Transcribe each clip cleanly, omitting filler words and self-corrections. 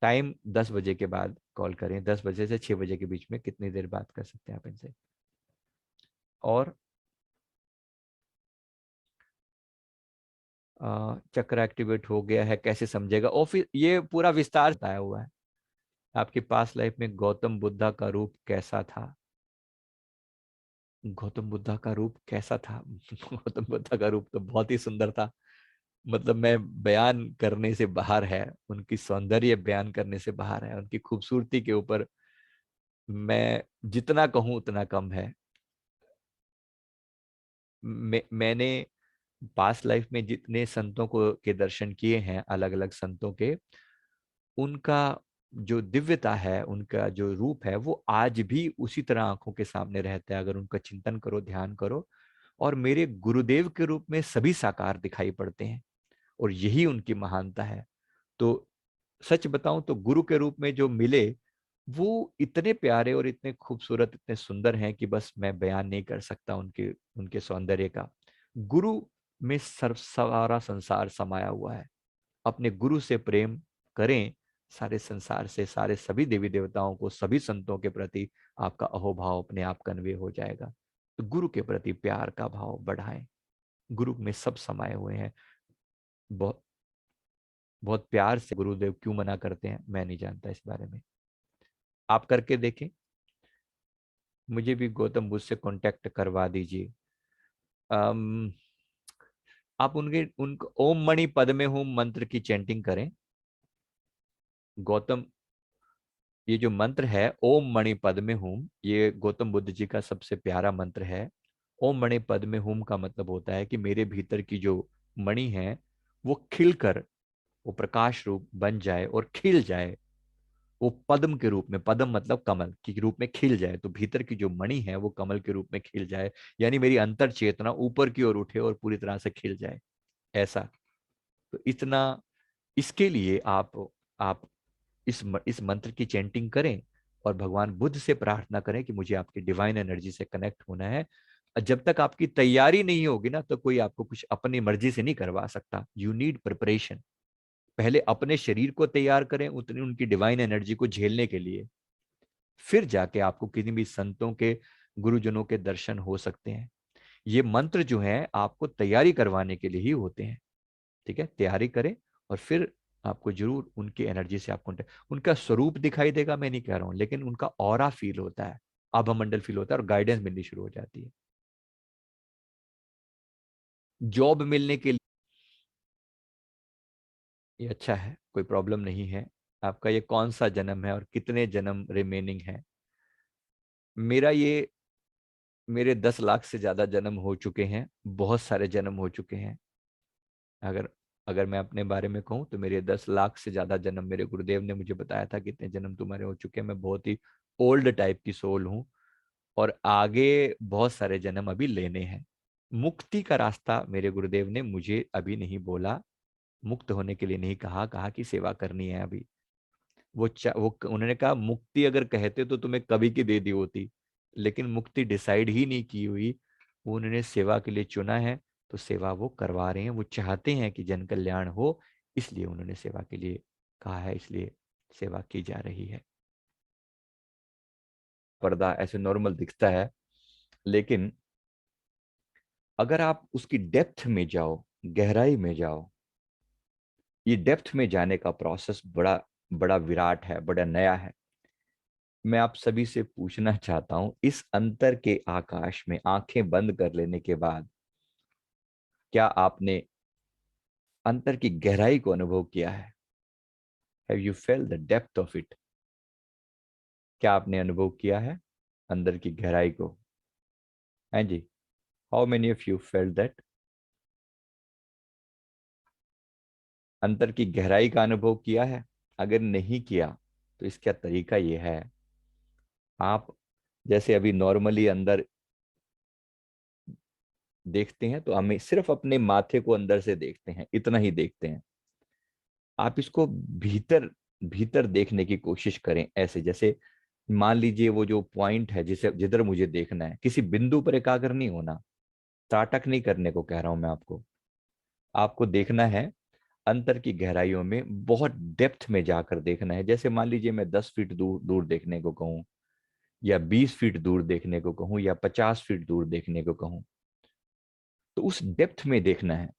Time 10 बजे के बाद कॉल करें, 10 बजे से 6 बजे के बीच में कितनी देर बात कर सकते हैं आप इनसे। और चक्र एक्टिवेट हो गया है कैसे समझेगा, और फिर ये पूरा विस्तार बताया हुआ है। आपकी पास्ट लाइफ में गौतम बुद्धा का रूप कैसा था? गौतम बुद्धा का रूप कैसा था? गौतम बुद्धा का रूप तो बहुत ही सुंदर था। मतलब मैं बयान करने से बाहर है, उनकी सौंदर्य बयान करने से बाहर है, उनकी खूबसूरती के ऊपर मैं जितना कहूं उतना कम है। मैंने पास्ट लाइफ में जितने संतों को के दर्शन किए हैं, अलग अलग संतों के, उनका जो दिव्यता है, उनका जो रूप है, वो आज भी उसी तरह आंखों के सामने रहता है अगर उनका चिंतन करो, ध्यान करो। और मेरे गुरुदेव के रूप में सभी साकार दिखाई पड़ते हैं, और यही उनकी महानता है। तो सच बताऊं तो गुरु के रूप में जो मिले, वो इतने प्यारे और इतने खूबसूरत, इतने सुंदर हैं कि बस मैं बयान नहीं कर सकता उनके उनके सौंदर्य का। गुरु में सर्व सारा संसार समाया हुआ है। अपने गुरु से प्रेम करें, सारे संसार से, सारे सभी देवी देवताओं को, सभी संतों के प्रति आपका अहोभाव अपने आप कन्वे हो जाएगा। तो गुरु के प्रति प्यार का भाव बढ़ाएं। गुरु में सब समाये हुए हैं। बहुत बहुत प्यार से गुरुदेव क्यों मना करते हैं मैं नहीं जानता, इस बारे में आप करके देखें। मुझे भी गौतम बुद्ध से कांटेक्ट करवा दीजिए। अम, आप उनके उन ओम मणि पद्मे हूम मंत्र की चैंटिंग करें। गौतम, ये जो मंत्र है ओम मणि पद्मे हूम, ये गौतम बुद्ध जी का सबसे प्यारा मंत्र है। ओम मणि पद्मे हूम का मतलब होता है कि मेरे भीतर की जो मणि है वो खिलकर, वो प्रकाश रूप बन जाए और खिल जाए। वो पद्म के रूप में, पद्म मतलब कमल के रूप में खिल जाए, तो भीतर की जो मणि है वो कमल के रूप में खिल जाए। यानी मेरी अंतर चेतना ऊपर की ओर उठे और पूरी तरह से खिल जाए, ऐसा। तो इतना, इसके लिए आप इस मंत्र की चैंटिंग करें और भगवान बुद्ध से प्रार्थना करें कि मुझे आपकी डिवाइन एनर्जी से कनेक्ट होना है। जब तक आपकी तैयारी नहीं होगी ना, तो कोई आपको कुछ अपनी मर्जी से नहीं करवा सकता। You need preparation. पहले अपने शरीर को तैयार करें उतनी उनकी डिवाइन एनर्जी को झेलने के लिए, फिर जाके आपको किसी भी संतों के, गुरुजनों के दर्शन हो सकते हैं। ये मंत्र जो है आपको तैयारी करवाने के लिए ही होते हैं। ठीक है, तैयारी करें और फिर आपको जरूर उनकी एनर्जी से आपको उनका स्वरूप दिखाई देगा, मैं नहीं कह रहा हूं, लेकिन उनका ऑरा फील होता है, आभामंडल फील होता है और गाइडेंस मिलनी शुरू हो जाती है। जॉब मिलने के लिए ये अच्छा है, कोई प्रॉब्लम नहीं है। आपका ये कौन सा जन्म है और कितने जन्म रिमेनिंग है? मेरा ये, मेरे 10 लाख से ज्यादा जन्म हो चुके हैं, बहुत सारे जन्म हो चुके हैं। अगर अगर मैं अपने बारे में कहूँ तो मेरे 10 लाख से ज्यादा जन्म, मेरे गुरुदेव ने मुझे बताया था कितने जन्म तुम्हारे हो चुके हैं। मैं बहुत ही ओल्ड टाइप की सोल हूँ, और आगे बहुत सारे जन्म अभी लेने हैं। मुक्ति का रास्ता मेरे गुरुदेव ने मुझे अभी नहीं बोला, मुक्त होने के लिए नहीं कहा, कहा कि सेवा करनी है अभी। वो उन्होंने कहा मुक्ति अगर कहते तो तुम्हें कभी की दे दी होती, लेकिन मुक्ति डिसाइड ही नहीं की हुई, वो उन्होंने सेवा के लिए चुना है। तो सेवा वो करवा रहे हैं, वो चाहते हैं कि जन कल्याण हो, इसलिए उन्होंने सेवा के लिए कहा है, इसलिए सेवा की जा रही है। पर्दा ऐसे नॉर्मल दिखता है, लेकिन अगर आप उसकी डेप्थ में जाओ, गहराई में जाओ, ये डेप्थ में जाने का प्रोसेस बड़ा बड़ा विराट है, बड़ा नया है। मैं आप सभी से पूछना चाहता हूं, इस अंतर के आकाश में आंखें बंद कर लेने के बाद क्या आपने अंतर की गहराई को अनुभव किया है? Have you fail the depth of it? क्या आपने अनुभव किया है अंदर की गहराई को? हाँ जी, how many of you fail that? अंतर की गहराई का अनुभव किया है? अगर नहीं किया तो इसका तरीका यह है, आप जैसे अभी नॉर्मली अंदर देखते हैं, तो हमें सिर्फ अपने माथे को अंदर से देखते हैं, इतना ही देखते हैं। आप इसको भीतर भीतर देखने की कोशिश करें, ऐसे जैसे मान लीजिए वो जो पॉइंट है जिसे जिधर मुझे देखना है, किसी बिंदु पर एकाग्र नहीं होना, त्राटक नहीं करने को कह रहा हूं मैं आपको। आपको देखना है अंतर की गहराइयों में बहुत डेप्थ में जाकर देखना है। जैसे मान लीजिए मैं 10 फीट दूर दूर देखने को कहूँ, या 20 फीट दूर देखने को कहूँ, या 50 फीट दूर देखने को कहूँ, तो उस डेप्थ में देखना है।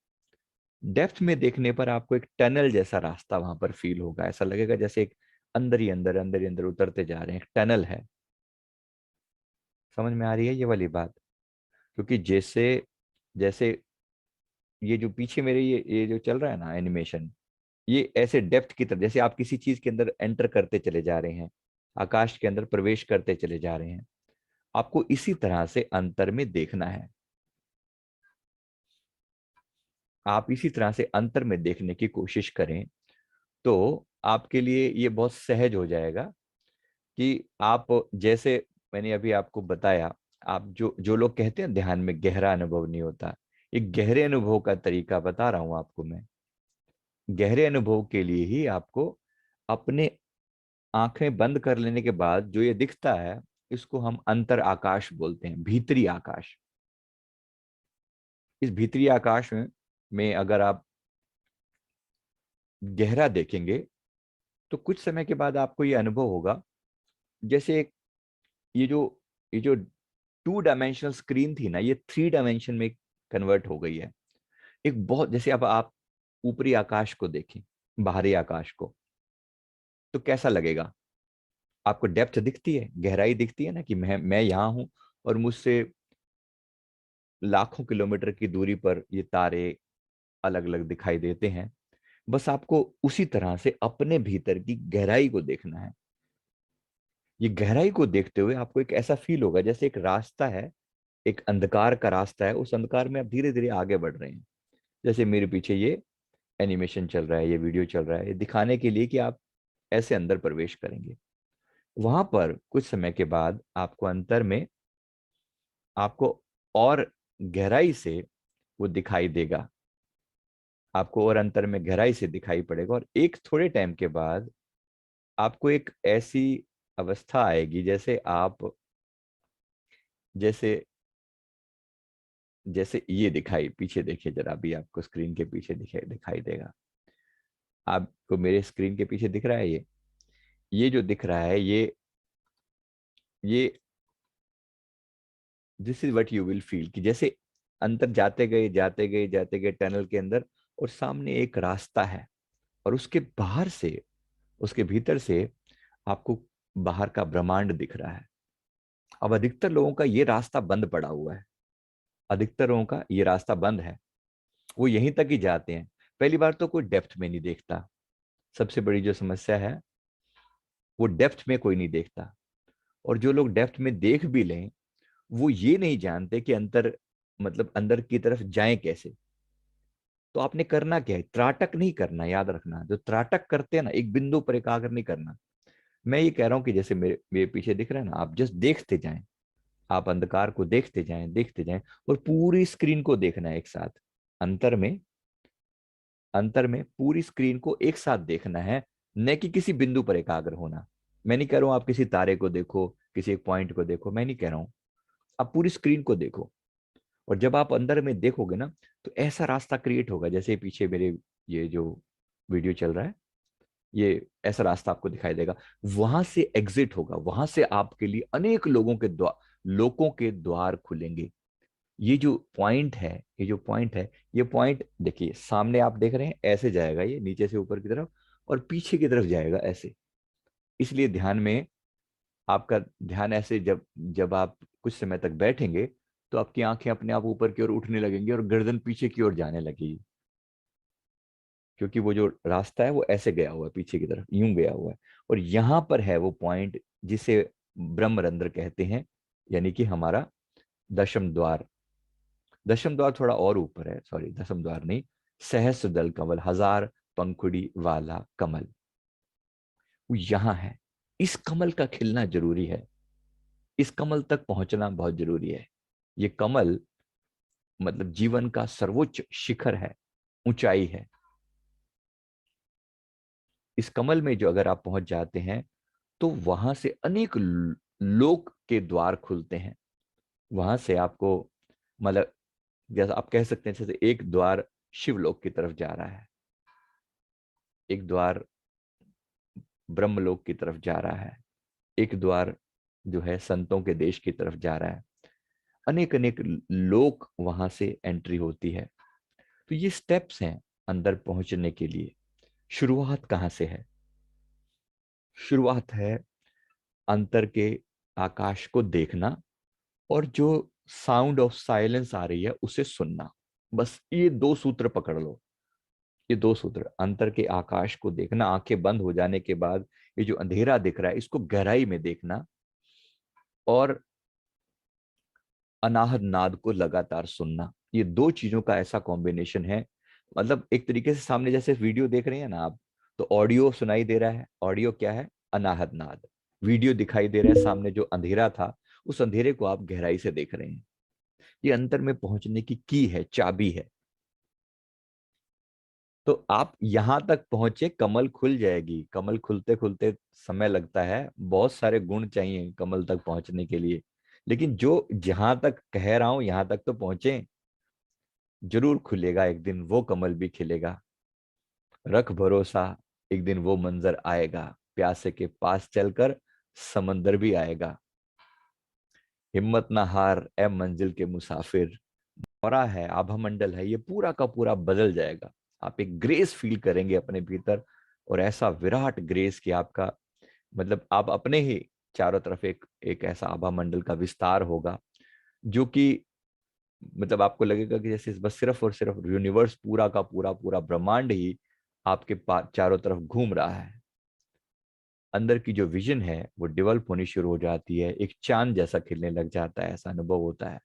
डेप्थ में देखने पर आपको एक टनल जैसा रास्ता वहां पर फील होगा। ऐसा लगेगा जैसे एक अंदर ही अंदर, अंदर ही अंदर उतरते जा रहे हैं, एक टनल है। समझ में आ रही है ये वाली बात? क्योंकि जैसे जैसे ये जो पीछे मेरे ये जो चल रहा है ना एनिमेशन, ये ऐसे डेप्थ की तरफ, जैसे आप किसी चीज के अंदर एंटर करते चले जा रहे हैं, आकाश के अंदर प्रवेश करते चले जा रहे हैं, आपको इसी तरह से अंतर में देखना है। आप इसी तरह से अंतर में देखने की कोशिश करें, तो आपके लिए ये बहुत सहज हो जाएगा कि आप, जैसे मैंने अभी आपको बताया, आप जो जो लोग कहते हैं ध्यान में गहरा अनुभव नहीं होता, एक गहरे अनुभव का तरीका बता रहा हूं आपको मैं। गहरे अनुभव के लिए ही आपको अपने आंखें बंद कर लेने के बाद जो ये दिखता है, इसको हम अंतर आकाश बोलते हैं, भीतरी आकाश। इस भीतरी आकाश में अगर आप गहरा देखेंगे, तो कुछ समय के बाद आपको ये अनुभव होगा जैसे ये जो ये जो 2 डायमेंशनल स्क्रीन थी ना, ये 3 डायमेंशन में कन्वर्ट हो गई है। एक बहुत, जैसे अब आप ऊपरी आकाश को देखें, बाहरी आकाश को, तो कैसा लगेगा? आपको डेप्थ दिखती है, गहराई दिखती है ना, कि मैं यहां हूं और मुझसे लाखों किलोमीटर की दूरी पर ये तारे अलग अलग दिखाई देते हैं। बस आपको उसी तरह से अपने भीतर की गहराई को देखना है। ये गहराई को देखते हुए आपको एक ऐसा फील होगा जैसे एक रास्ता है, एक अंधकार का रास्ता है, उस अंधकार में आप धीरे धीरे आगे बढ़ रहे हैं। जैसे मेरे पीछे ये एनिमेशन चल रहा है, ये वीडियो चल रहा है, ये दिखाने के लिए कि आप ऐसे अंदर प्रवेश करेंगे। वहां पर कुछ समय के बाद आपको अंतर में, आपको और गहराई से वो दिखाई देगा, आपको और अंतर में गहराई से दिखाई पड़ेगा। और एक थोड़े टाइम के बाद आपको एक ऐसी अवस्था आएगी जैसे आप, जैसे जैसे ये दिखाई, पीछे देखिए जरा, अभी आपको स्क्रीन के पीछे दिखाई दिखाई देगा। आपको मेरे स्क्रीन के पीछे दिख रहा है ये जो दिख रहा है, ये this is what you will feel, कि जैसे अंदर जाते गए जाते गए जाते गए टनल के अंदर, और सामने एक रास्ता है, और उसके बाहर से, उसके भीतर से आपको बाहर का ब्रह्मांड दिख रहा है। अब अधिकतर लोगों का ये रास्ता बंद पड़ा हुआ है, अधिकतर लोगों का ये रास्ता बंद है, वो यहीं तक ही जाते हैं। पहली बार तो कोई डेप्थ में नहीं देखता, सबसे बड़ी जो समस्या है, वो डेप्थ में कोई नहीं देखता। और जो लोग डेप्थ में देख भी लें, वो ये नहीं जानते कि अंतर, मतलब अंदर की तरफ जाएं कैसे। तो आपने करना क्या है, त्राटक नहीं करना, याद रखना, जो त्राटक करते हैं ना, एक बिंदु पर एकाग्र नहीं करना। मैं ये कह रहा हूं कि जैसे मेरे मेरे पीछे दिख रहा है ना, आप जस्ट देखते जाएं, आप अंधकार को देखते जाएं, देखते जाएं, और पूरी स्क्रीन को देखना है एक साथ। अंतर में, अंतर में पूरी स्क्रीन को एक साथ देखना है, न कि किसी बिंदु पर एकाग्र होना। मैं नहीं कह रहा हूं आप किसी तारे को देखो, किसी एक पॉइंट को देखो, मैं नहीं कह रहा हूं। आप पूरी स्क्रीन को देखो। और जब आप अंदर में देखोगे ना, तो ऐसा रास्ता क्रिएट होगा, जैसे पीछे मेरे ये जो वीडियो चल रहा है, ये ऐसा रास्ता आपको दिखाई देगा। वहां से एग्जिट होगा, वहां से आपके लिए अनेक लोगों के द्वार खुलेंगे। ये जो पॉइंट है, ये जो पॉइंट है, ये पॉइंट देखिए सामने आप देख रहे हैं, ऐसे जाएगा ये नीचे से ऊपर की तरफ, और पीछे की तरफ जाएगा ऐसे। इसलिए ध्यान में, आपका ध्यान ऐसे, जब जब आप कुछ समय तक बैठेंगे, तो आपकी आंखें अपने आप ऊपर की ओर उठने लगेंगी और गर्दन पीछे की ओर जाने लगेगी। क्योंकि वो जो रास्ता है वो ऐसे गया हुआ है, पीछे की तरफ यूं गया हुआ है। और यहां पर है वो पॉइंट जिसे ब्रह्मरंध्र कहते हैं, यानी कि हमारा दशम द्वार। दशम द्वार थोड़ा और ऊपर है, सॉरी, दशम द्वार नहीं, सहस्त्र दल कमल, हजार पंखुड़ी वाला कमल, वो यहां है। इस कमल का खिलना जरूरी है, इस कमल तक पहुंचना बहुत जरूरी है। ये कमल मतलब जीवन का सर्वोच्च शिखर है, ऊंचाई है। इस कमल में जो अगर आप पहुंच जाते हैं, तो वहां से अनेक लोक के द्वार खुलते हैं। वहां से आपको, मतलब जैसा आप कह सकते हैं, जैसे एक द्वार शिवलोक की तरफ जा रहा है, एक द्वार ब्रह्मलोक की तरफ जा रहा है, एक द्वार जो है संतों के देश की तरफ जा रहा है। अनेक अनेक लोक वहां से एंट्री होती है। तो ये स्टेप्स हैं अंदर पहुंचने के लिए। शुरुआत कहां से है? शुरुआत है अंतर के आकाश को देखना, और जो साउंड ऑफ साइलेंस आ रही है उसे सुनना। बस ये दो सूत्र पकड़ लो। ये दो सूत्र, अंतर के आकाश को देखना, आंखें बंद हो जाने के बाद ये जो अंधेरा दिख रहा है इसको गहराई में देखना, और अनाहद नाद को लगातार सुनना। ये दो चीजों का ऐसा कॉम्बिनेशन है, मतलब एक तरीके से सामने जैसे वीडियो देख रहे हैं ना आप, तो ऑडियो सुनाई दे रहा है। ऑडियो क्या है? अनाहद नाद। वीडियो दिखाई दे रहा है, सामने जो अंधेरा था उस अंधेरे को आप गहराई से देख रहे हैं। ये अंतर में पहुंचने की है, चाबी है। तो आप यहां तक पहुंचे, कमल खुल जाएगी। कमल खुलते खुलते समय लगता है, बहुत सारे गुण चाहिए कमल तक पहुंचने के लिए। लेकिन जो जहां तक कह रहा हूं यहां तक तो पहुंचे, जरूर खुलेगा एक दिन, वो कमल भी खिलेगा। रख भरोसा, एक दिन वो मंजर आएगा, प्यासे के पास चलकर समंदर भी आएगा। हिम्मत ना हार ए मंजिल के मुसाफिर। और है आभा मंडल है, ये पूरा का पूरा बदल जाएगा। आप एक ग्रेस फील करेंगे अपने भीतर, और ऐसा विराट ग्रेस कि आपका मतलब आप अपने ही चारों तरफ एक एक ऐसा आभा मंडल का विस्तार होगा, जो कि मतलब आपको लगेगा कि जैसे बस सिर्फ और सिर्फ यूनिवर्स, पूरा का पूरा पूरा ब्रह्मांड ही आपके चारों तरफ घूम रहा है। अंदर की जो विजन है वो डेवलप होनी शुरू हो जाती है, एक चांद जैसा खिलने लग जाता है, ऐसा अनुभव होता है।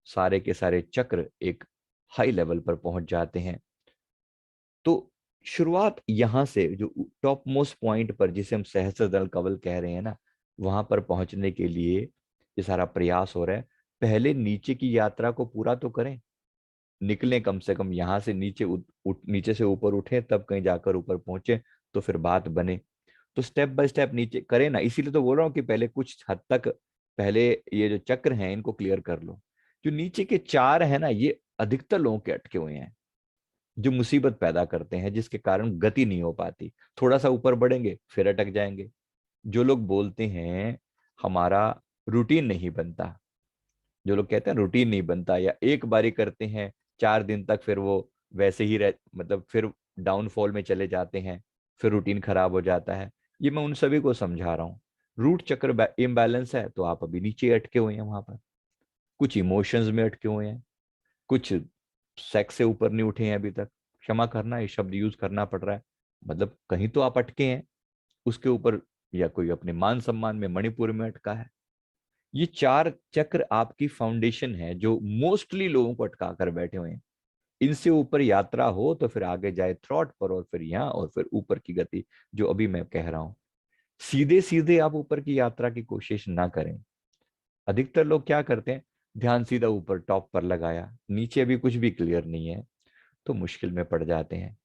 सारे के सारे चक्र एक हाई लेवल पर पहुंच जाते हैं। तो शुरुआत यहां से, जो टॉप मोस्ट पॉइंट पर जिसे हम सहस्त्रदल कवल कह रहे हैं ना, वहां पर पहुंचने के लिए ये सारा प्रयास हो रहा है। पहले नीचे की यात्रा को पूरा तो करें, निकलें कम से कम यहां से, नीचे नीचे से ऊपर उठे, तब कहीं जाकर ऊपर पहुंचे तो फिर बात बने। तो स्टेप बाय स्टेप नीचे करें ना, इसीलिए तो बोल रहा हूँ कि पहले कुछ हद तक, पहले ये जो चक्र हैं इनको क्लियर कर लो। जो नीचे के चार है ना, ये अधिकतर लोगों के अटके हुए हैं, जो मुसीबत पैदा करते हैं, जिसके कारण गति नहीं हो पाती। थोड़ा सा ऊपर बढ़ेंगे फिर अटक जाएंगे। जो लोग बोलते हैं हमारा रूटीन नहीं बनता, जो लोग कहते हैं रूटीन नहीं बनता, या एक बारी करते हैं 4 दिन तक, फिर वो वैसे ही मतलब फिर डाउनफॉल में चले जाते हैं, फिर रूटीन खराब हो जाता है। ये मैं उन सभी को समझा रहा हूँ। रूट चक्र इम्बैलेंस है तो आप अभी नीचे अटके हुए हैं वहां पर, कुछ इमोशंस में अटके हुए हैं, कुछ सेक्स से ऊपर नहीं उठे हैं अभी तक। क्षमा करना, ये शब्द यूज करना पड़ रहा है, मतलब कहीं तो आप अटके हैं उसके ऊपर, या कोई अपने मान सम्मान में मणिपुर में अटका है। ये चार चक्र आपकी फाउंडेशन है, जो मोस्टली लोगों को अटका कर बैठे हुए हैं। इनसे ऊपर यात्रा हो तो फिर आगे जाए थ्रॉट पर, और फिर यहाँ, और फिर ऊपर की गति, जो अभी मैं कह रहा हूं। सीधे सीधे आप ऊपर की यात्रा की कोशिश ना करें। अधिकतर लोग क्या करते हैं, ध्यान सीधा ऊपर टॉप पर लगाया, नीचे अभी कुछ भी क्लियर नहीं है, तो मुश्किल में पड़ जाते हैं।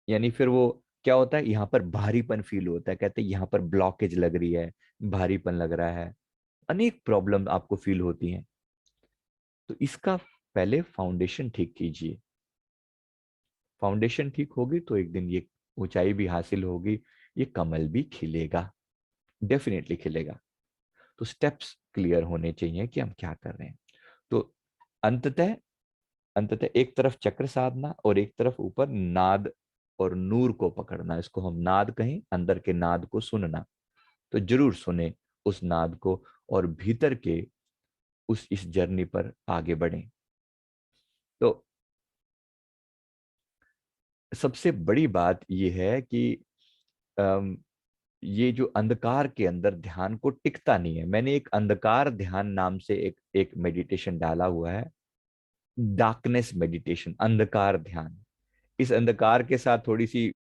यानी फिर वो क्या होता है, यहाँ पर भारीपन फील होता है, कहते हैं यहाँ पर ब्लॉकेज लग रही है, भारीपन लग रहा है, अनेक प्रॉब्लम आपको फील होती हैं। तो इसका पहले फाउंडेशन ठीक कीजिए। फाउंडेशन ठीक होगी तो एक दिन ये ऊंचाई भी हासिल होगी, ये कमल भी खिलेगा, डेफिनेटली खिलेगा। तो स्टेप्स क्लियर होने चाहिए कि हम क्या कर रहे हैं। तो अंततः अंततः एक तरफ चक्र साधना, और एक तरफ ऊपर नाद और नूर को पकड़ना, इसको हम नाद कहें, अंदर के नाद को सुनना। तो जरूर सुने उस नाद को, और भीतर के उस इस जर्नी पर आगे बढ़ें। तो सबसे बड़ी बात यह है कि अम, ये जो अंधकार के अंदर ध्यान को टिकता नहीं है। मैंने एक अंधकार ध्यान नाम से एक एक मेडिटेशन डाला हुआ है, डार्कनेस मेडिटेशन, अंधकार ध्यान। इस अंधकार के साथ थोड़ी सी